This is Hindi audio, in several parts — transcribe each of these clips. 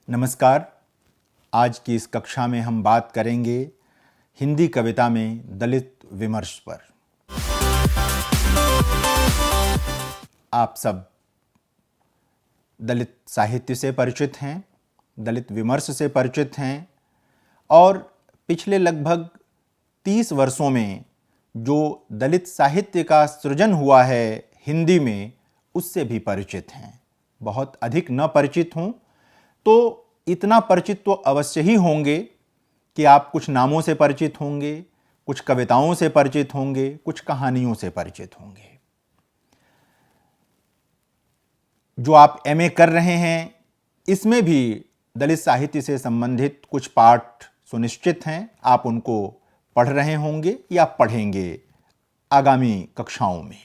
नमस्कार। आज की इस कक्षा में हम बात करेंगे हिंदी कविता में दलित विमर्श पर। आप सब दलित साहित्य से परिचित हैं, दलित विमर्श से परिचित हैं और पिछले लगभग 30 वर्षों में जो दलित साहित्य का सृजन हुआ है हिंदी में, उससे भी परिचित हैं। बहुत अधिक न परिचित हों तो इतना परिचित तो अवश्य ही होंगे कि आप कुछ नामों से परिचित होंगे, कुछ कविताओं से परिचित होंगे, कुछ कहानियों से परिचित होंगे। जो आप एमए कर रहे हैं, इसमें भी दलित साहित्य से संबंधित कुछ पाठ सुनिश्चित हैं। आप उनको पढ़ रहे होंगे या पढ़ेंगे आगामी कक्षाओं में।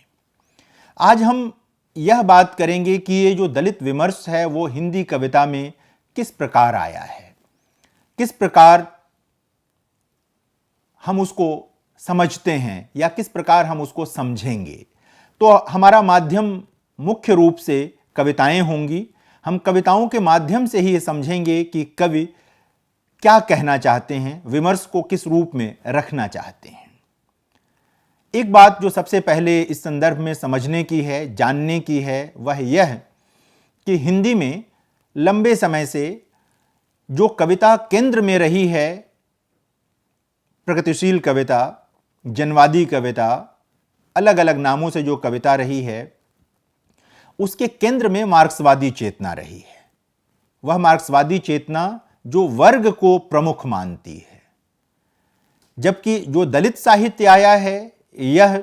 आज हम यह बात करेंगे कि ये जो दलित विमर्श है वो हिंदी कविता में किस प्रकार आया है, किस प्रकार हम उसको समझते हैं या किस प्रकार हम उसको समझेंगे। तो हमारा माध्यम मुख्य रूप से कविताएं होंगी। हम कविताओं के माध्यम से ही ये समझेंगे कि कवि क्या कहना चाहते हैं, विमर्श को किस रूप में रखना चाहते हैं। एक बात जो सबसे पहले इस संदर्भ में समझने की है, जानने की है, वह यह कि हिंदी में लंबे समय से जो कविता केंद्र में रही है, प्रगतिशील कविता, जनवादी कविता, अलग अलग नामों से जो कविता रही है, उसके केंद्र में मार्क्सवादी चेतना रही है। वह मार्क्सवादी चेतना जो वर्ग को प्रमुख मानती है, जबकि जो दलित साहित्य आया है यह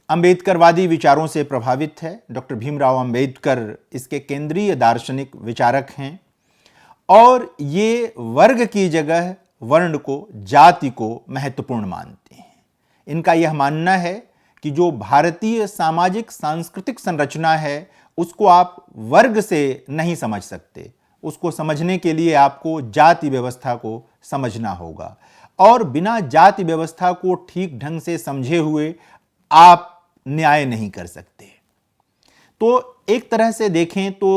अंबेडकरवादी विचारों से प्रभावित है। डॉक्टर भीमराव अंबेडकर इसके केंद्रीय दार्शनिक विचारक हैं और ये वर्ग की जगह वर्ण को, जाति को महत्वपूर्ण मानते हैं। इनका यह मानना है कि जो भारतीय सामाजिक सांस्कृतिक संरचना है उसको आप वर्ग से नहीं समझ सकते। उसको समझने के लिए आपको जाति व्यवस्था को समझना होगा और बिना जाति व्यवस्था को ठीक ढंग से समझे हुए आप न्याय नहीं कर सकते। तो एक तरह से देखें तो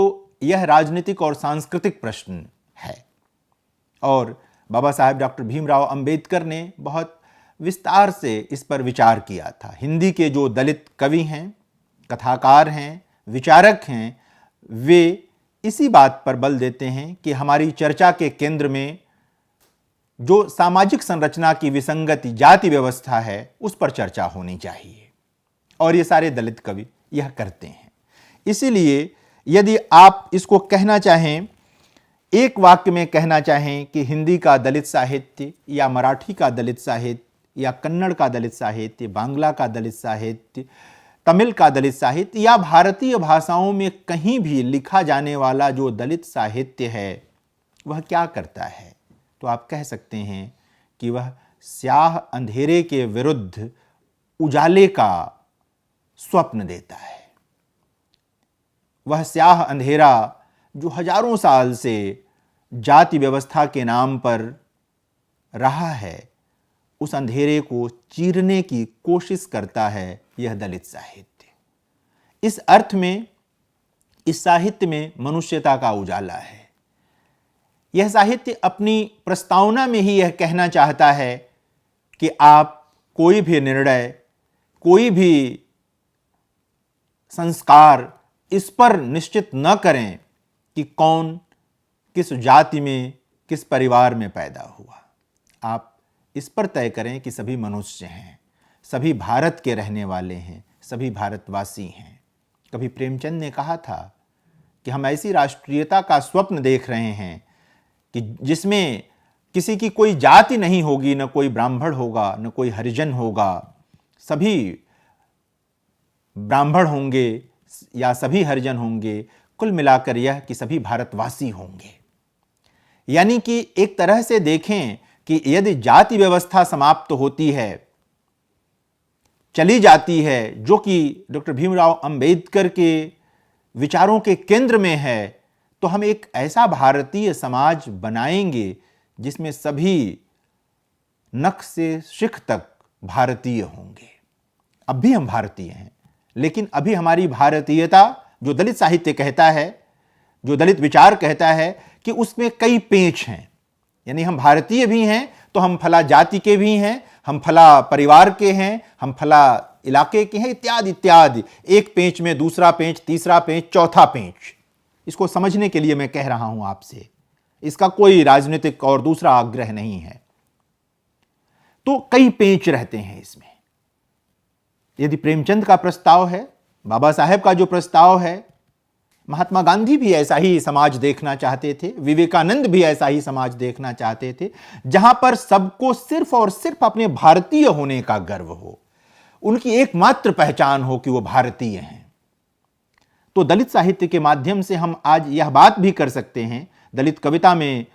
यह राजनीतिक और सांस्कृतिक प्रश्न है और बाबा साहेब डॉक्टर भीमराव अंबेडकर ने बहुत विस्तार से इस पर विचार किया था। हिंदी के जो दलित कवि हैं, कथाकार हैं, विचारक हैं, वे इसी बात पर बल देते हैं कि हमारी चर्चा के केंद्र में जो सामाजिक संरचना की विसंगति जाति व्यवस्था है उस पर चर्चा होनी चाहिए और ये सारे दलित कवि यह करते हैं। इसीलिए यदि आप इसको कहना चाहें, एक वाक्य में कहना चाहें कि हिंदी का दलित साहित्य या मराठी का दलित साहित्य या कन्नड़ का दलित साहित्य, बांग्ला का दलित साहित्य, तमिल का दलित साहित्य या भारतीय भाषाओं में कहीं भी लिखा जाने वाला जो दलित साहित्य है वह क्या करता है, तो आप कह सकते हैं कि वह स्याह अंधेरे के विरुद्ध उजाले का स्वप्न देता है। वह स्याह अंधेरा जो हजारों साल से जाति व्यवस्था के नाम पर रहा है, उस अंधेरे को चीरने की कोशिश करता है यह दलित साहित्य। इस अर्थ में इस साहित्य में मनुष्यता का उजाला है। यह साहित्य अपनी प्रस्तावना में ही यह कहना चाहता है कि आप कोई भी निर्णय, कोई भी संस्कार इस पर निश्चित न करें कि कौन किस जाति में, किस परिवार में पैदा हुआ। आप इस पर तय करें कि सभी मनुष्य हैं, सभी भारत के रहने वाले हैं, सभी भारतवासी हैं। कभी प्रेमचंद ने कहा था कि हम ऐसी राष्ट्रीयता का स्वप्न देख रहे हैं कि जिसमें किसी की कोई जाति नहीं होगी, न कोई ब्राह्मण होगा, न कोई हरिजन होगा, सभी ब्राह्मण होंगे या सभी हरिजन होंगे, कुल मिलाकर यह कि सभी भारतवासी होंगे। यानी कि एक तरह से देखें कि यदि जाति व्यवस्था समाप्त होती है, चली जाती है, जो कि डॉक्टर भीमराव अंबेडकर के विचारों के केंद्र में है, तो हम एक ऐसा भारतीय समाज बनाएंगे जिसमें सभी नख से शिख तक भारतीय होंगे। अब भी हम भारतीय हैं, लेकिन अभी हमारी भारतीयता, जो दलित साहित्य कहता है, जो दलित विचार कहता है कि उसमें कई पेच हैं। यानी हम भारतीय भी हैं तो हम फला जाति के भी हैं, हम फला परिवार के हैं, हम फला इलाके के हैं, इत्यादि इत्यादि। एक पेच में दूसरा पेच, तीसरा पेच, चौथा पेच। इसको समझने के लिए मैं कह रहा हूं आपसे, इसका कोई राजनीतिक और दूसरा आग्रह नहीं है। तो कई पेच रहते हैं इसमें। यदि प्रेमचंद का प्रस्ताव है, बाबा साहेब का जो प्रस्ताव है, महात्मा गांधी भी ऐसा ही समाज देखना चाहते थे, विवेकानंद भी ऐसा ही समाज देखना चाहते थे, जहां पर सबको सिर्फ और सिर्फ अपने भारतीय होने का गर्व हो, उनकी एकमात्र पहचान हो कि वो भारतीय हैं। तो दलित साहित्य के माध्यम से हम आज यह बात भी कर सकते हैं, दलित कविता में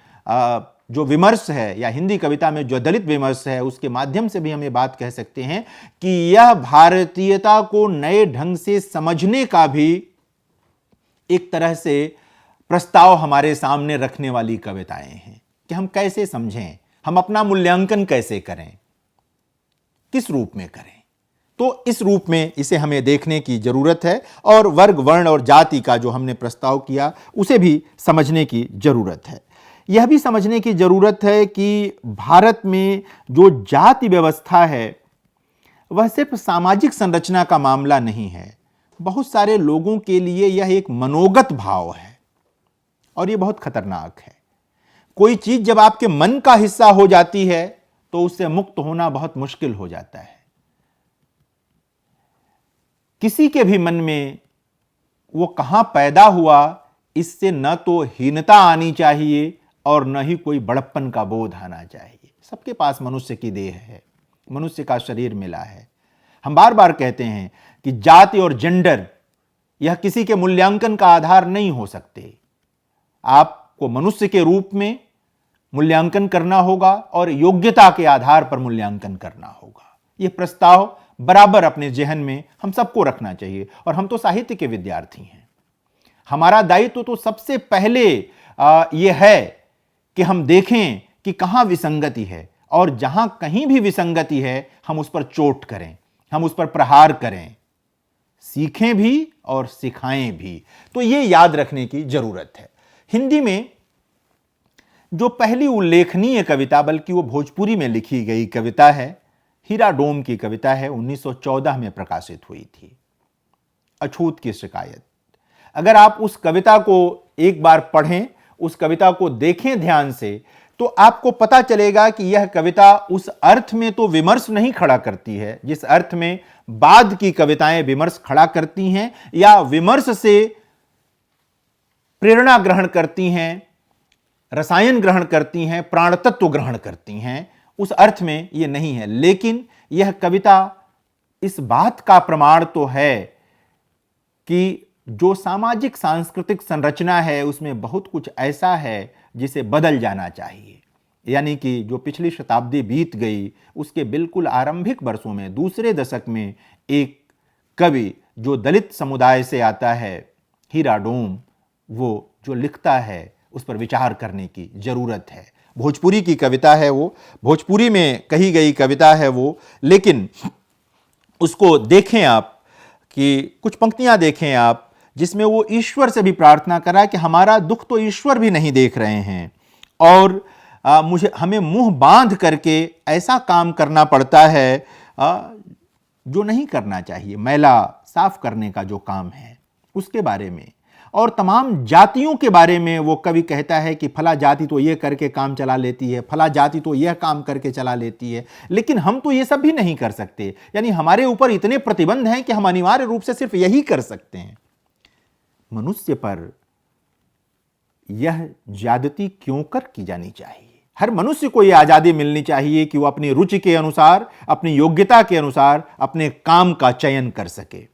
जो विमर्श है या हिंदी कविता में जो दलित विमर्श है, उसके माध्यम से भी हम ये बात कह सकते हैं कि यह भारतीयता को नए ढंग से समझने का भी एक तरह से प्रस्ताव हमारे सामने रखने वाली कविताएं हैं कि हम कैसे समझें, हम अपना मूल्यांकन कैसे करें, किस रूप में करें। तो इस रूप में इसे हमें देखने की जरूरत है और वर्ग, वर्ण और जाति का जो हमने प्रस्ताव किया उसे भी समझने की जरूरत है। यह भी समझने की जरूरत है कि भारत में जो जाति व्यवस्था है वह सिर्फ सामाजिक संरचना का मामला नहीं है, बहुत सारे लोगों के लिए यह एक मनोगत भाव है और यह बहुत खतरनाक है। कोई चीज जब आपके मन का हिस्सा हो जाती है तो उससे मुक्त होना बहुत मुश्किल हो जाता है। किसी के भी मन में वो कहां पैदा हुआ, इससे न तो हीनता आनी चाहिए और न ही कोई बड़प्पन का बोध आना चाहिए। सबके पास मनुष्य की देह है, मनुष्य का शरीर मिला है। हम बार बार कहते हैं कि जाति और जेंडर यह किसी के मूल्यांकन का आधार नहीं हो सकते। आपको मनुष्य के रूप में मूल्यांकन करना होगा और योग्यता के आधार पर मूल्यांकन करना होगा। यह प्रस्ताव बराबर अपने जेहन में हम सबको रखना चाहिए। और हम तो साहित्य के विद्यार्थी हैं, हमारा दायित्व तो सबसे पहले यह है कि हम देखें कि कहां विसंगति है और जहां कहीं भी विसंगति है हम उस पर चोट करें, हम उस पर प्रहार करें, सीखें भी और सिखाएं भी। तो यह याद रखने की जरूरत है। हिंदी में जो पहली उल्लेखनीय कविता, बल्कि वो भोजपुरी में लिखी गई कविता है, हीरा डोम की कविता है, 1914 में प्रकाशित हुई थी, अछूत की शिकायत। अगर आप उस कविता को एक बार पढ़ें, उस कविता को देखें ध्यान से, तो आपको पता चलेगा कि यह कविता उस अर्थ में तो विमर्श नहीं खड़ा करती है जिस अर्थ में बाद की कविताएं विमर्श खड़ा करती हैं या विमर्श से प्रेरणा ग्रहण करती हैं, रसायन ग्रहण करती हैं, प्राण तत्व ग्रहण करती हैं। उस अर्थ में यह नहीं है। लेकिन यह कविता इस बात का प्रमाण तो है कि जो सामाजिक सांस्कृतिक संरचना है उसमें बहुत कुछ ऐसा है जिसे बदल जाना चाहिए। यानी कि जो पिछली शताब्दी बीत गई उसके बिल्कुल आरंभिक वर्षों में, दूसरे दशक में, एक कवि जो दलित समुदाय से आता है, हीरा डोम, वो जो लिखता है उस पर विचार करने की जरूरत है। भोजपुरी की कविता है, वो भोजपुरी में कही गई कविता है वो, लेकिन उसको देखें आप कि कुछ पंक्तियां देखें आप जिसमें वो ईश्वर से भी प्रार्थना करा कि हमारा दुख तो ईश्वर भी नहीं देख रहे हैं और हमें मुंह बांध करके ऐसा काम करना पड़ता है जो नहीं करना चाहिए। मैला साफ करने का जो काम है उसके बारे में और तमाम जातियों के बारे में वो कवि कहता है कि फला जाति तो ये करके काम चला लेती है, फला जाति तो यह काम करके चला लेती है, लेकिन हम तो ये सब भी नहीं कर सकते। यानी हमारे ऊपर इतने प्रतिबंध हैं कि हम अनिवार्य रूप से सिर्फ यही कर सकते हैं। मनुष्य पर यह ज्यादती क्यों कर की जानी चाहिए? हर मनुष्य को यह आजादी मिलनी चाहिए कि वो अपनी रुचि के अनुसार, अपनी योग्यता के अनुसार अपने काम का चयन कर सके,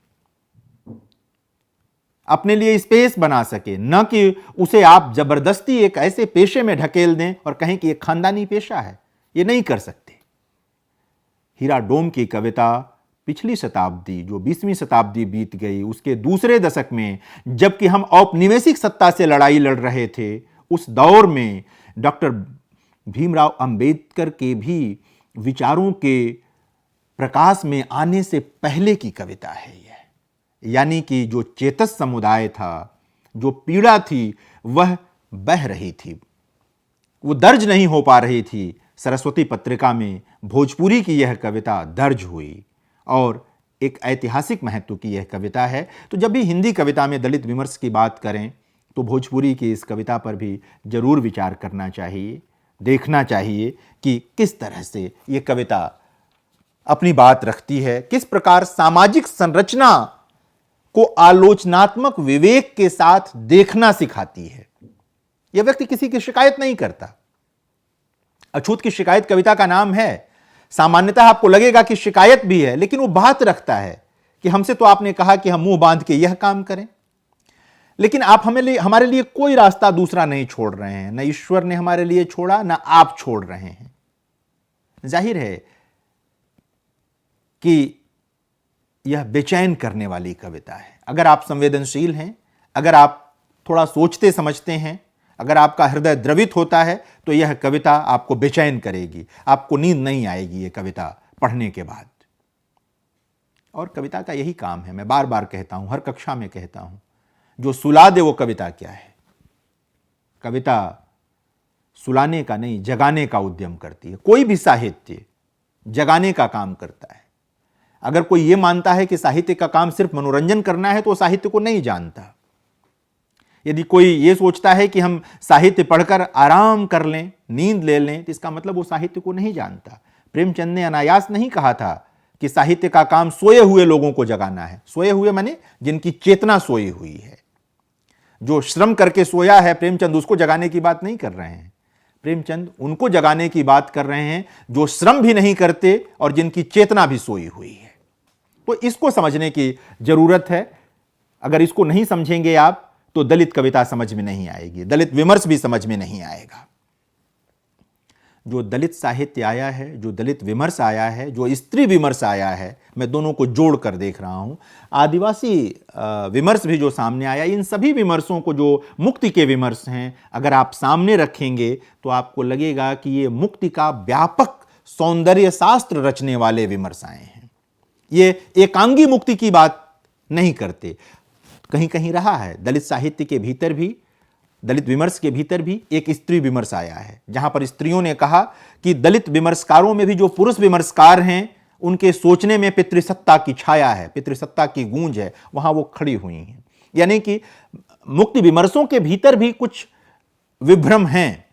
अपने लिए स्पेस बना सके, न कि उसे आप जबरदस्ती एक ऐसे पेशे में ढकेल दें और कहें कि यह खानदानी पेशा है। यह नहीं कर सकते। हीरा डोम की कविता पिछली शताब्दी, जो 20वीं शताब्दी बीत गई, उसके दूसरे दशक में, जबकि हम औपनिवेशिक सत्ता से लड़ाई लड़ रहे थे, उस दौर में डॉक्टर भीमराव अंबेडकर के भी विचारों के प्रकाश में आने से पहले की कविता है यह। यानी कि जो चेतस समुदाय था, जो पीड़ा थी, वह बह रही थी, वो दर्ज नहीं हो पा रही थी। सरस्वती पत्रिका में भोजपुरी की यह कविता दर्ज हुई और एक ऐतिहासिक महत्व की यह कविता है। तो जब भी हिंदी कविता में दलित विमर्श की बात करें तो भोजपुरी की इस कविता पर भी जरूर विचार करना चाहिए, देखना चाहिए कि किस तरह से ये कविता अपनी बात रखती है, किस प्रकार सामाजिक संरचना को आलोचनात्मक विवेक के साथ देखना सिखाती है। यह व्यक्ति किसी की शिकायत नहीं करता। अछूत की शिकायत कविता का नाम है। सामान्यतः आपको लगेगा कि शिकायत भी है, लेकिन वो बात रखता है कि हमसे तो आपने कहा कि हम मुंह बांध के यह काम करें, लेकिन आप हमारे लिए कोई रास्ता दूसरा नहीं छोड़ रहे हैं। न ईश्वर ने हमारे लिए छोड़ा, न आप छोड़ रहे हैं। जाहिर है कि यह बेचैन करने वाली कविता है। अगर आप संवेदनशील हैं, अगर आप थोड़ा सोचते समझते हैं, अगर आपका हृदय द्रवित होता है तो यह कविता आपको बेचैन करेगी, आपको नींद नहीं आएगी ये कविता पढ़ने के बाद। और कविता का यही काम है, मैं बार बार कहता हूं, हर कक्षा में कहता हूं, जो सुला दे वो कविता क्या है। कविता सुलाने का नहीं, जगाने का उद्यम करती है। कोई भी साहित्य जगाने का काम करता है। अगर कोई यह मानता है कि साहित्य का काम सिर्फ मनोरंजन करना है तो साहित्य को नहीं जानता। यदि कोई यह सोचता है कि हम साहित्य पढ़कर आराम कर लें, नींद ले लें, तो इसका मतलब वो साहित्य को नहीं जानता। प्रेमचंद ने अनायास नहीं कहा था कि साहित्य का काम सोए हुए लोगों को जगाना है। सोए हुए माने जिनकी चेतना सोई हुई है। जो श्रम करके सोया है, प्रेमचंद उसको जगाने की बात नहीं कर रहे हैं। प्रेमचंद उनको जगाने की बात कर रहे हैं जो श्रम भी नहीं करते और जिनकी चेतना भी सोई हुई है। तो इसको समझने की जरूरत है। अगर इसको नहीं समझेंगे आप तो दलित कविता समझ में नहीं आएगी, दलित विमर्श भी समझ में नहीं आएगा। जो दलित साहित्य आया है, जो दलित विमर्श आया है, जो स्त्री विमर्श आया है, मैं दोनों को जोड़ कर देख रहा हूं। आदिवासी विमर्श भी जो सामने आया, इन सभी विमर्शों को, जो मुक्ति के विमर्श हैं, अगर आप सामने रखेंगे तो आपको लगेगा कि ये मुक्ति का व्यापक सौंदर्य शास्त्र रचने वाले विमर्श आए हैं। ये एकांगी मुक्ति की बात नहीं करते। कहीं कहीं रहा है दलित साहित्य के भीतर भी, दलित विमर्श के भीतर भी एक स्त्री विमर्श आया है, जहां पर स्त्रियों ने कहा कि दलित विमर्शकारों में भी जो पुरुष विमर्शकार हैं उनके सोचने में पितृसत्ता की छाया है, पितृसत्ता की गूंज है, वहां वो खड़ी हुई हैं। यानी कि मुक्ति विमर्शों के भीतर भी कुछ विभ्रम हैं,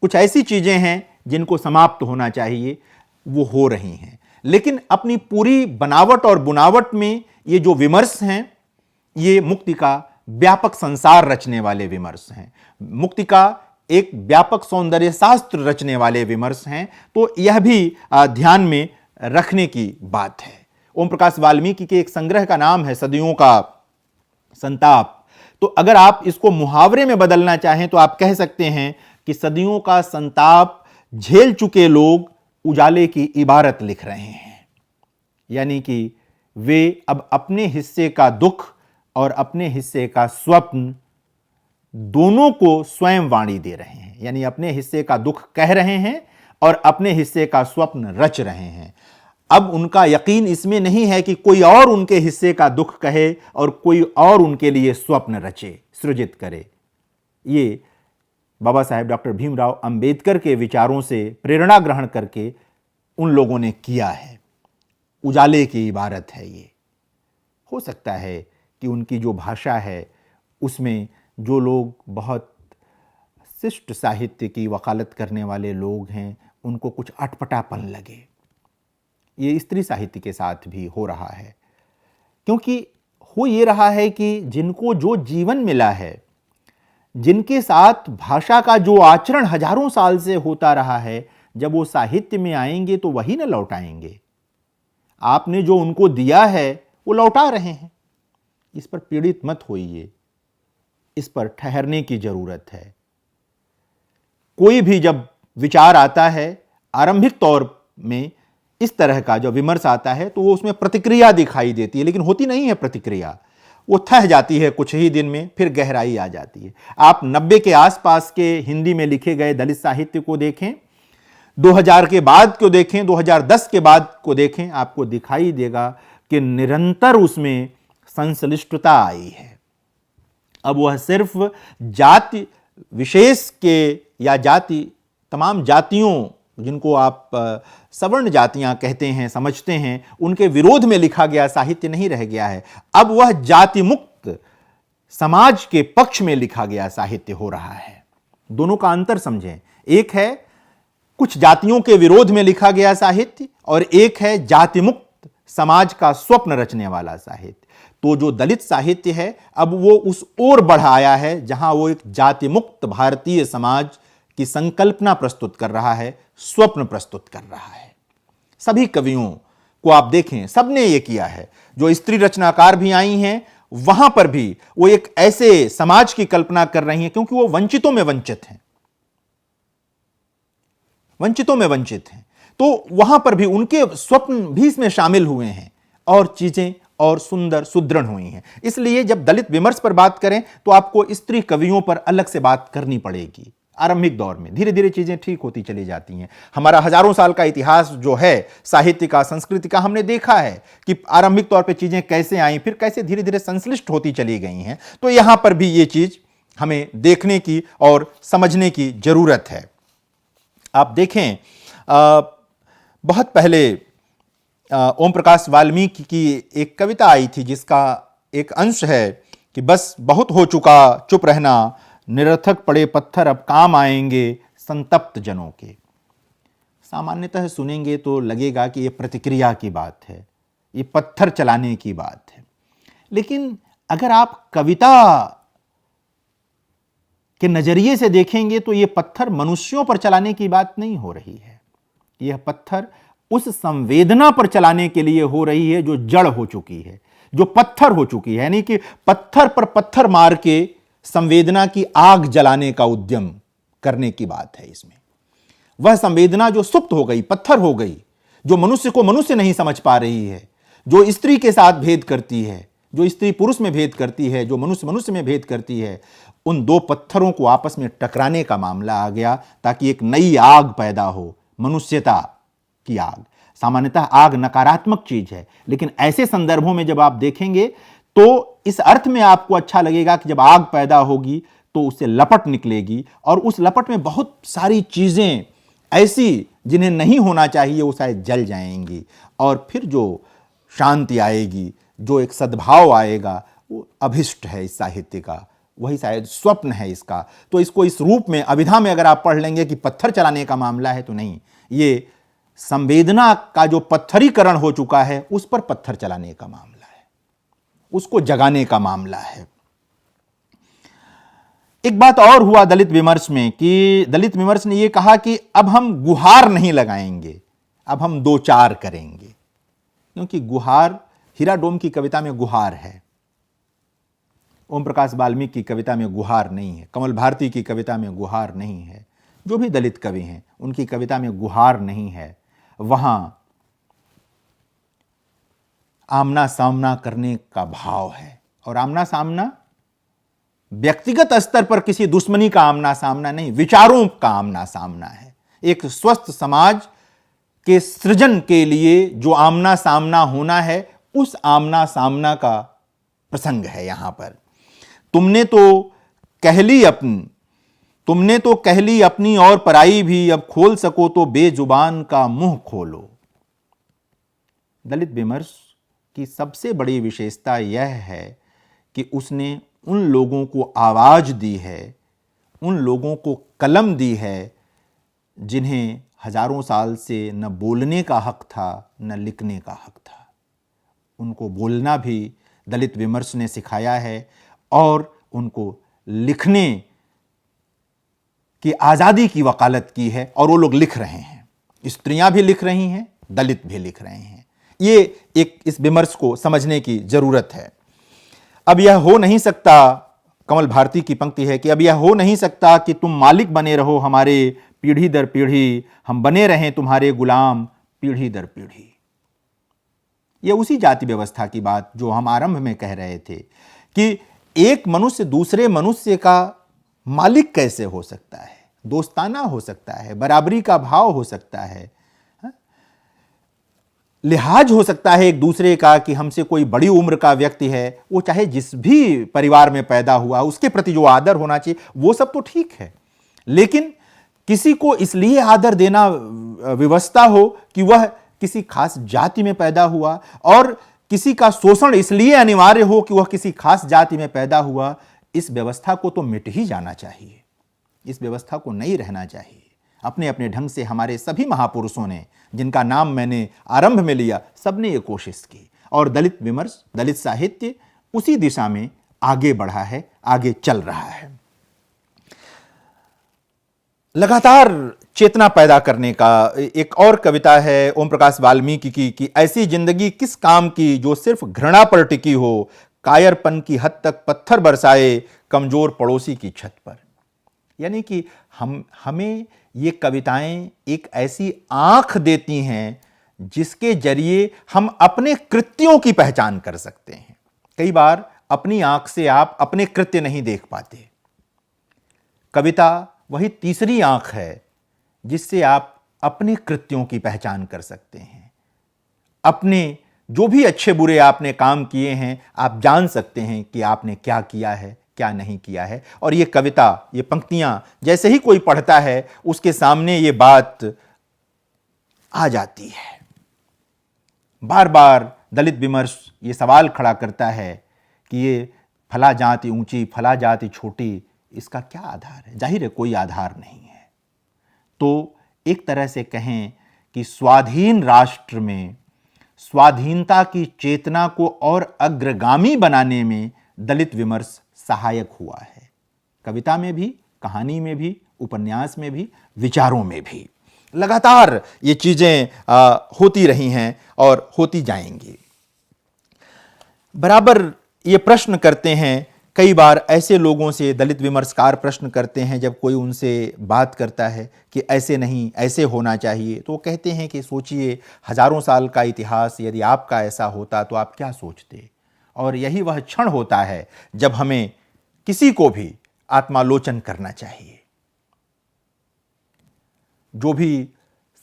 कुछ ऐसी चीजें हैं जिनको समाप्त होना चाहिए, वो हो रही हैं। लेकिन अपनी पूरी बनावट और बुनावट में ये जो विमर्श हैं, ये मुक्ति का व्यापक संसार रचने वाले विमर्श हैं, मुक्ति का एक व्यापक सौंदर्य शास्त्र रचने वाले विमर्श हैं। तो यह भी ध्यान में रखने की बात है। ओम प्रकाश वाल्मीकि के एक संग्रह का नाम है सदियों का संताप। तो अगर आप इसको मुहावरे में बदलना चाहें तो आप कह सकते हैं कि सदियों का संताप झेल चुके लोग उजाले की इबारत लिख रहे हैं। यानी कि वे अब अपने हिस्से का दुख और अपने हिस्से का स्वप्न दोनों को स्वयं वाणी दे रहे हैं। यानी अपने हिस्से का दुख कह रहे हैं और अपने हिस्से का स्वप्न रच रहे हैं। अब उनका यकीन इसमें नहीं है कि कोई और उनके हिस्से का दुख कहे और कोई और उनके लिए स्वप्न रचे, सृजित करे। ये बाबा साहेब डॉक्टर भीमराव अंबेडकर के विचारों से प्रेरणा ग्रहण करके उन लोगों ने किया है। उजाले की इबारत है ये। हो सकता है कि उनकी जो भाषा है उसमें जो लोग बहुत शिष्ट साहित्य की वकालत करने वाले लोग हैं उनको कुछ अटपटापन लगे। ये स्त्री साहित्य के साथ भी हो रहा है, क्योंकि हो ये रहा है कि जिनको जो जीवन मिला है, जिनके साथ भाषा का जो आचरण हजारों साल से होता रहा है, जब वो साहित्य में आएंगे तो वही न लौटाएंगे। आपने जो उनको दिया है वो लौटा रहे हैं। इस पर पीड़ित मत होइए, इस पर ठहरने की जरूरत है। कोई भी जब विचार आता है आरंभिक तौर में, इस तरह का जो विमर्श आता है, तो वो उसमें प्रतिक्रिया दिखाई देती है, लेकिन होती नहीं है प्रतिक्रिया। वो थह जाती है कुछ ही दिन में, फिर गहराई आ जाती है। आप 90 के आसपास के हिंदी में लिखे गए दलित साहित्य को देखें, 2000 के बाद को देखें, 2010 के बाद को देखें, आपको दिखाई देगा कि निरंतर उसमें संश्लिष्टता आई है। अब वह सिर्फ जाति विशेष के या जाति, तमाम जातियों जिनको आप सवर्ण जातियां कहते हैं, समझते हैं, उनके विरोध में लिखा गया साहित्य नहीं रह गया है। अब वह जाति मुक्त समाज के पक्ष में लिखा गया साहित्य हो रहा है। दोनों का अंतर समझें, एक है कुछ जातियों के विरोध में लिखा गया साहित्य और एक है जाति मुक्त समाज का स्वप्न रचने वाला साहित्य। तो जो दलित साहित्य है अब वो उस ओर बढ़ आया है जहां वो एक जाति मुक्त भारतीय समाज की संकल्पना प्रस्तुत कर रहा है, स्वप्न प्रस्तुत कर रहा है। सभी कवियों को आप देखें, सबने ये किया है। जो स्त्री रचनाकार भी आई हैं वहां पर भी वो एक ऐसे समाज की कल्पना कर रही हैं क्योंकि वो वंचितों में वंचित हैं, वंचितों में वंचित हैं। तो वहां पर भी उनके स्वप्न भी इसमें शामिल हुए हैं और चीजें और सुंदर सुदृढ़ हुई हैं। इसलिए जब दलित विमर्श पर बात करें तो आपको स्त्री कवियों पर अलग से बात करनी पड़ेगी। आरंभिक दौर में धीरे धीरे चीजें ठीक होती चली जाती हैं। हमारा हजारों साल का इतिहास जो है साहित्य का, संस्कृति का, हमने देखा है कि आरंभिक तौर पे चीजें कैसे आई, फिर कैसे धीरे धीरे संश्लिष्ट होती चली गई हैं। तो यहां पर भी ये चीज हमें देखने की और समझने की जरूरत है। आप देखें, बहुत पहले ओम प्रकाश वाल्मीकि की एक कविता आई थी जिसका एक अंश है कि बस बहुत हो चुका चुप रहना, निरर्थक पड़े पत्थर अब काम आएंगे संतप्त जनों के। सामान्यतः सुनेंगे तो लगेगा कि यह प्रतिक्रिया की बात है, ये पत्थर चलाने की बात है। लेकिन अगर आप कविता के नजरिए से देखेंगे तो यह पत्थर मनुष्यों पर चलाने की बात नहीं हो रही है। यह पत्थर उस संवेदना पर चलाने के लिए हो रही है जो जड़ हो चुकी है, जो पत्थर हो चुकी है। यानी कि पत्थर पर पत्थर मार के संवेदना की आग जलाने का उद्यम करने की बात है इसमें। वह संवेदना जो सुप्त हो गई, पत्थर हो गई, जो मनुष्य को मनुष्य नहीं समझ पा रही है, जो स्त्री के साथ भेद करती है, जो स्त्री पुरुष में भेद करती है, जो मनुष्य मनुष्य में भेद करती है, उन दो पत्थरों को आपस में टकराने का मामला आ गया ताकि एक नई आग पैदा हो, मनुष्यता की आग। सामान्यतः आग नकारात्मक चीज है, लेकिन ऐसे संदर्भों में जब आप देखेंगे तो इस अर्थ में आपको अच्छा लगेगा कि जब आग पैदा होगी तो उससे लपट निकलेगी और उस लपट में बहुत सारी चीजें ऐसी जिन्हें नहीं होना चाहिए वो शायद जल जाएंगी और फिर जो शांति आएगी, जो एक सद्भाव आएगा, वो अभिष्ट है इस साहित्य का, वही शायद स्वप्न है इसका। तो इसको इस रूप में अभिधा में अगर आप पढ़ लेंगे कि पत्थर चलाने का मामला है, तो नहीं, ये संवेदना का जो पत्थरीकरण हो चुका है उस पर पत्थर चलाने का मामला है, उसको जगाने का मामला है। एक बात और हुआ दलित विमर्श में कि दलित विमर्श ने यह कहा कि अब हम गुहार नहीं लगाएंगे, अब हम दो चार करेंगे। क्योंकि गुहार, हीरा डोम की कविता में गुहार है, ओम प्रकाश वाल्मीकि की कविता में गुहार नहीं है, कमल भारती की कविता में गुहार नहीं है, जो भी दलित कवि हैं उनकी कविता में गुहार नहीं है। वहां आमना सामना करने का भाव है, और आमना सामना व्यक्तिगत स्तर पर किसी दुश्मनी का आमना सामना नहीं, विचारों का आमना सामना है। एक स्वस्थ समाज के सृजन के लिए जो आमना सामना होना है, उस आमना सामना का प्रसंग है यहां पर। तुमने तो कह ली अपनी और पराई भी, अब खोल सको तो बेजुबान का मुंह खोलो। दलित विमर्श की सबसे बड़ी विशेषता यह है कि उसने उन लोगों को आवाज दी है, उन लोगों को कलम दी है जिन्हें हजारों साल से न बोलने का हक था, न लिखने का हक था। उनको बोलना भी दलित विमर्श ने सिखाया है और उनको लिखने की आज़ादी की वकालत की है, और वो लोग लिख रहे हैं। स्त्रियां भी लिख रही हैं, दलित भी लिख रहे हैं। ये एक इस विमर्श को समझने की जरूरत है। अब यह हो नहीं सकता, कमल भारती की पंक्ति है कि अब यह हो नहीं सकता कि तुम मालिक बने रहो हमारे पीढ़ी दर पीढ़ी, हम बने रहें तुम्हारे गुलाम पीढ़ी दर पीढ़ी। यह उसी जाति व्यवस्था की बात जो हम आरंभ में कह रहे थे कि एक मनुष्य दूसरे मनुष्य का मालिक कैसे हो सकता है, दोस्ताना हो सकता है, बराबरी का भाव हो सकता है। लिहाज हो सकता है एक दूसरे का कि हमसे कोई बड़ी उम्र का व्यक्ति है, वो चाहे जिस भी परिवार में पैदा हुआ, उसके प्रति जो आदर होना चाहिए वो सब तो ठीक है, लेकिन किसी को इसलिए आदर देना विवशता हो कि वह किसी खास जाति में पैदा हुआ, और किसी का शोषण इसलिए अनिवार्य हो कि वह किसी खास जाति में पैदा हुआ, इस व्यवस्था को तो मिट ही जाना चाहिए। इस व्यवस्था को नहीं रहना चाहिए। अपने अपने ढंग से हमारे सभी महापुरुषों ने, जिनका नाम मैंने आरंभ में लिया, सबने ये कोशिश की, और दलित विमर्श, दलित साहित्य उसी दिशा में आगे बढ़ा है, आगे चल रहा है। लगातार चेतना पैदा करने का एक और कविता है ओम प्रकाश वाल्मीकि की कि ऐसी जिंदगी किस काम की जो सिर्फ घृणा पर टिकी हो, कायरपन की हद तक पत्थर बरसाए कमजोर पड़ोसी की छत पर। यानी कि हमें ये कविताएं एक ऐसी आंख देती हैं जिसके जरिए हम अपने कृत्यों की पहचान कर सकते हैं। कई बार अपनी आंख से आप अपने कृत्य नहीं देख पाते। कविता वही तीसरी आंख है जिससे आप अपने कृत्यों की पहचान कर सकते हैं। अपने जो भी अच्छे बुरे आपने काम किए हैं, आप जान सकते हैं कि आपने क्या किया है, क्या नहीं किया है। और ये कविता, ये पंक्तियां जैसे ही कोई पढ़ता है उसके सामने ये बात आ जाती है। बार बार दलित विमर्श ये सवाल खड़ा करता है कि ये फला जाति ऊंची, फला जाति छोटी, इसका क्या आधार है? जाहिर है कोई आधार नहीं है। तो एक तरह से कहें कि स्वाधीन राष्ट्र में स्वाधीनता की चेतना को और अग्रगामी बनाने में दलित विमर्श सहायक हुआ है। कविता में भी, कहानी में भी, उपन्यास में भी, विचारों में भी लगातार ये चीजें होती रही हैं और होती जाएंगी। बराबर ये प्रश्न करते हैं, कई बार ऐसे लोगों से दलित विमर्शकार प्रश्न करते हैं, जब कोई उनसे बात करता है कि ऐसे नहीं, ऐसे होना चाहिए, तो वो कहते हैं कि सोचिए, हजारों साल का इतिहास यदि आपका ऐसा होता तो आप क्या सोचते। और यही वह क्षण होता है जब हमें किसी को भी आत्मालोचन करना चाहिए। जो भी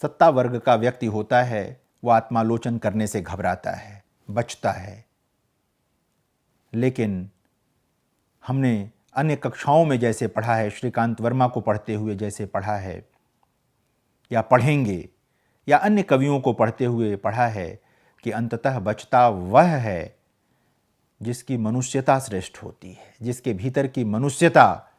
सत्ता वर्ग का व्यक्ति होता है वो आत्मालोचन करने से घबराता है, बचता है। लेकिन हमने अन्य कक्षाओं में जैसे पढ़ा है, श्रीकांत वर्मा को पढ़ते हुए जैसे पढ़ा है, या पढ़ेंगे, या अन्य कवियों को पढ़ते हुए पढ़ा है कि अंततः बचता वह है जिसकी मनुष्यता श्रेष्ठ होती है, जिसके भीतर की मनुष्यता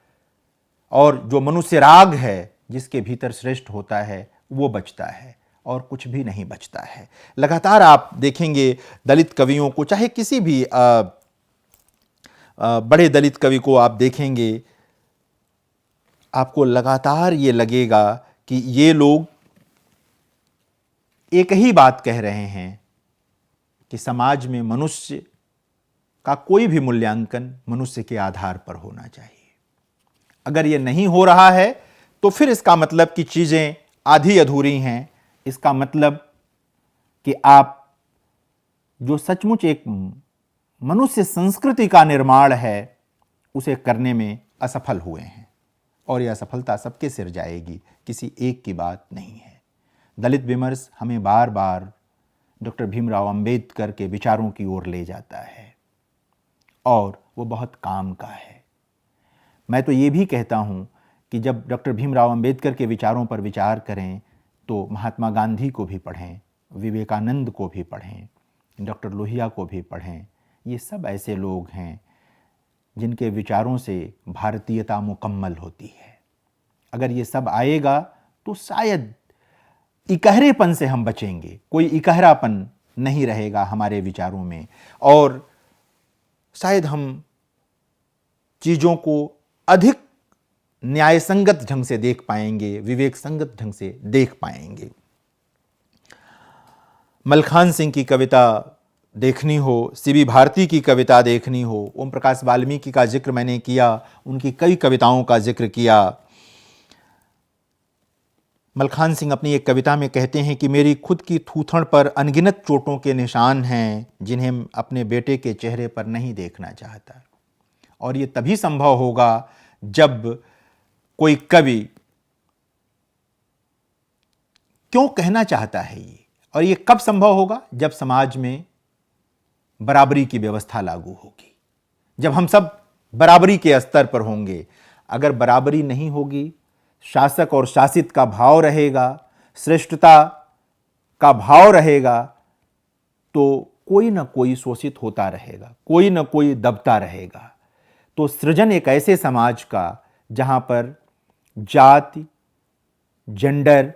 और जो मनुष्य राग है जिसके भीतर श्रेष्ठ होता है वो बचता है, और कुछ भी नहीं बचता है। लगातार आप देखेंगे दलित कवियों को, चाहे किसी भी बड़े दलित कवि को आप देखेंगे, आपको लगातार ये लगेगा कि ये लोग एक ही बात कह रहे हैं कि समाज में मनुष्य का कोई भी मूल्यांकन मनुष्य के आधार पर होना चाहिए। अगर ये नहीं हो रहा है तो फिर इसका मतलब कि चीजें आधी अधूरी हैं। इसका मतलब कि आप जो सचमुच एक मनुष्य संस्कृति का निर्माण है उसे करने में असफल हुए हैं, और यह असफलता सबके सिर जाएगी, किसी एक की बात नहीं है। दलित विमर्श हमें बार बार डॉक्टर भीमराव अंबेडकर के विचारों की ओर ले जाता है, और वो बहुत काम का है। मैं तो ये भी कहता हूँ कि जब डॉक्टर भीमराव अंबेडकर के विचारों पर विचार करें तो महात्मा गांधी को भी पढ़ें, विवेकानंद को भी पढ़ें, डॉक्टर लोहिया को भी पढ़ें। ये सब ऐसे लोग हैं जिनके विचारों से भारतीयता मुकम्मल होती है। अगर ये सब आएगा तो शायद इकहरेपन से हम बचेंगे, कोई इकहरापन नहीं रहेगा हमारे विचारों में, और शायद हम चीज़ों को अधिक न्यायसंगत ढंग से देख पाएंगे, विवेक संगत ढंग से देख पाएंगे। मलखान सिंह की कविता देखनी हो, सीबी भारती की कविता देखनी हो, ओम प्रकाश वाल्मीकि का जिक्र मैंने किया, उनकी कई कविताओं का जिक्र किया। मलखान सिंह अपनी एक कविता में कहते हैं कि मेरी खुद की थूथड़ पर अनगिनत चोटों के निशान हैं जिन्हें अपने बेटे के चेहरे पर नहीं देखना चाहता। और ये तभी संभव होगा जब कोई कवि क्यों कहना चाहता है ये, और ये कब संभव होगा? जब समाज में बराबरी की व्यवस्था लागू होगी, जब हम सब बराबरी के स्तर पर होंगे। अगर बराबरी नहीं होगी, शासक और शासित का भाव रहेगा, श्रेष्ठता का भाव रहेगा, तो कोई ना कोई शोषित होता रहेगा, कोई ना कोई दबता रहेगा। तो सृजन एक ऐसे समाज का जहां पर जाति, जेंडर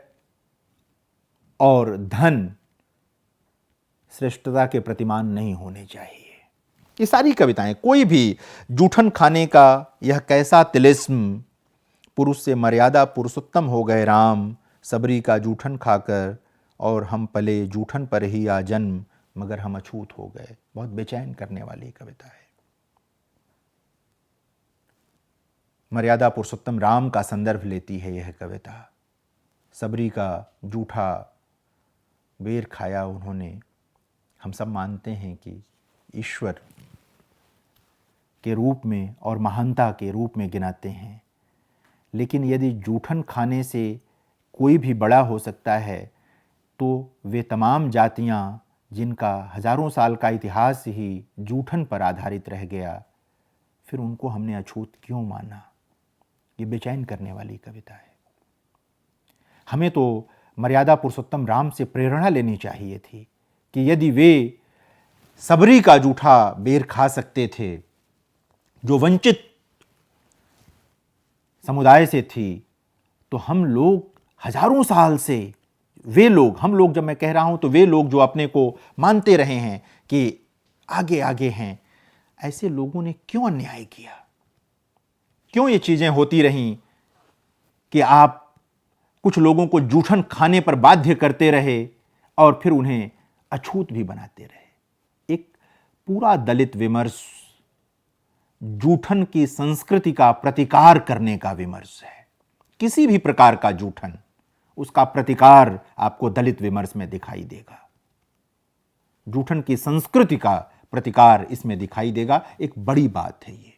और धन श्रेष्ठता के प्रतिमान नहीं होने चाहिए। ये सारी कविताएं, कोई भी जूठन खाने का यह कैसा तिलिस्म, पुरुष से मर्यादा पुरुषोत्तम हो गए राम, सबरी का जूठन खाकर और हम पले जूठन पर ही आ जन्म, मगर हम अछूत हो गए। बहुत बेचैन करने वाली कविता है। मर्यादा पुरुषोत्तम राम का संदर्भ लेती है यह कविता। सबरी का जूठा बेर खाया उन्होंने। हम सब मानते हैं कि ईश्वर के रूप में और महानता के रूप में गिनाते हैं, लेकिन यदि जूठन खाने से कोई भी बड़ा हो सकता है तो वे तमाम जातियां जिनका हजारों साल का इतिहास ही जूठन पर आधारित रह गया, फिर उनको हमने अछूत क्यों माना? ये बेचैन करने वाली कविता है। हमें तो मर्यादा पुरुषोत्तम राम से प्रेरणा लेनी चाहिए थी कि यदि वे सबरी का जूठा बेर खा सकते थे जो वंचित समुदाय से थी, तो हम लोग हजारों साल से, वे लोग, हम लोग जब मैं कह रहा हूं तो वे लोग जो अपने को मानते रहे हैं कि आगे आगे हैं, ऐसे लोगों ने क्यों अन्याय किया? क्यों ये चीजें होती रहीं कि आप कुछ लोगों को जूठन खाने पर बाध्य करते रहे और फिर उन्हें अछूत भी बनाते रहे? एक पूरा दलित विमर्श जूठन की संस्कृति का प्रतिकार करने का विमर्श है। किसी भी प्रकार का जूठन, उसका प्रतिकार आपको दलित विमर्श में दिखाई देगा। जूठन की संस्कृति का प्रतिकार इसमें दिखाई देगा। एक बड़ी बात है ये।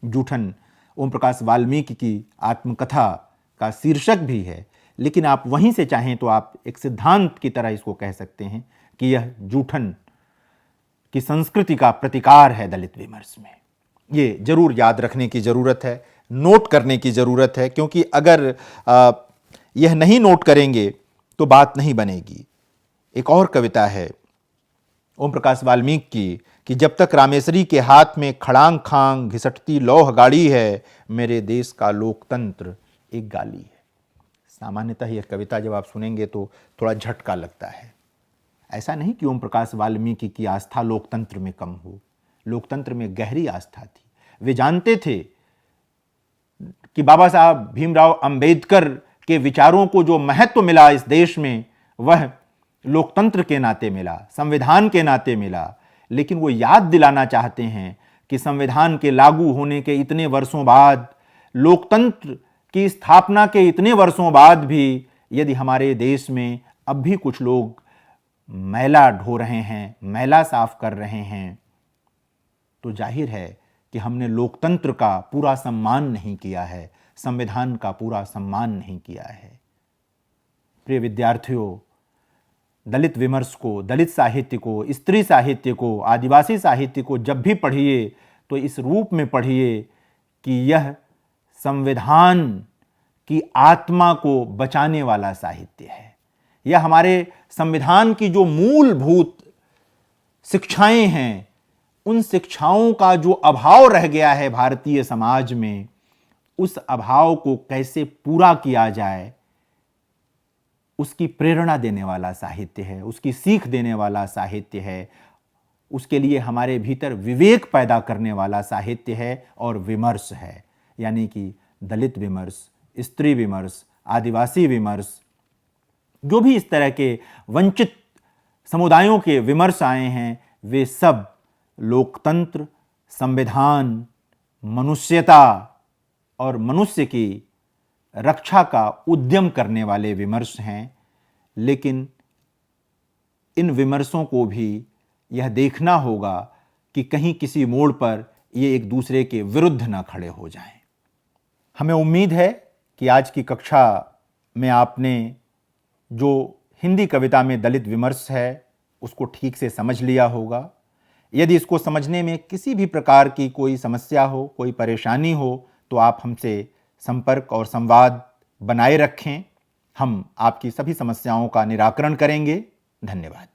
जूठन ओम प्रकाश वाल्मीकि की आत्मकथा का शीर्षक भी है, लेकिन आप वहीं से चाहें तो आप एक सिद्धांत की तरह इसको कह सकते हैं कि यह जूठन की संस्कृति का प्रतिकार है दलित विमर्श में। ये जरूर याद रखने की जरूरत है, नोट करने की जरूरत है, क्योंकि अगर यह नहीं नोट करेंगे तो बात नहीं बनेगी। एक और कविता है ओम प्रकाश वाल्मीकि की कि जब तक रामेश्वरी के हाथ में खड़ांग खांग घिसटती लौह गाड़ी है, मेरे देश का लोकतंत्र एक गाली है। सामान्यतः यह कविता जब आप सुनेंगे तो थोड़ा झटका लगता है। ऐसा नहीं कि ओम प्रकाश वाल्मीकि की आस्था लोकतंत्र में कम हो, लोकतंत्र में गहरी आस्था थी। वे जानते थे कि बाबा साहब भीमराव अंबेडकर के विचारों को जो महत्व मिला इस देश में, वह लोकतंत्र के नाते मिला, संविधान के नाते मिला। लेकिन वो याद दिलाना चाहते हैं कि संविधान के लागू होने के इतने वर्षों बाद, लोकतंत्र की स्थापना के इतने वर्षों बाद भी यदि हमारे देश में अब भी कुछ लोग मैला ढो रहे हैं, मैला साफ कर रहे हैं, तो जाहिर है कि हमने लोकतंत्र का पूरा सम्मान नहीं किया है, संविधान का पूरा सम्मान नहीं किया है। प्रिय विद्यार्थियों, दलित विमर्श को, दलित साहित्य को, स्त्री साहित्य को, आदिवासी साहित्य को जब भी पढ़िए तो इस रूप में पढ़िए कि यह संविधान की आत्मा को बचाने वाला साहित्य है। यह हमारे संविधान की जो मूलभूत शिक्षाएं हैं, उन शिक्षाओं का जो अभाव रह गया है भारतीय समाज में, उस अभाव को कैसे पूरा किया जाए, उसकी प्रेरणा देने वाला साहित्य है, उसकी सीख देने वाला साहित्य है। उसके लिए हमारे भीतर विवेक पैदा करने वाला साहित्य है और विमर्श है, यानी कि दलित विमर्श, स्त्री विमर्श, आदिवासी विमर्श, जो भी इस तरह के वंचित समुदायों के विमर्श आए हैं, वे सब लोकतंत्र, संविधान, मनुष्यता और मनुष्य की रक्षा का उद्यम करने वाले विमर्श हैं। लेकिन इन विमर्शों को भी यह देखना होगा कि कहीं किसी मोड़ पर ये एक दूसरे के विरुद्ध न खड़े हो जाएं। हमें उम्मीद है कि आज की कक्षा में आपने जो हिंदी कविता में दलित विमर्श है उसको ठीक से समझ लिया होगा। यदि इसको समझने में किसी भी प्रकार की कोई समस्या हो, कोई परेशानी हो, तो आप हमसे संपर्क और संवाद बनाए रखें। हम आपकी सभी समस्याओं का निराकरण करेंगे। धन्यवाद।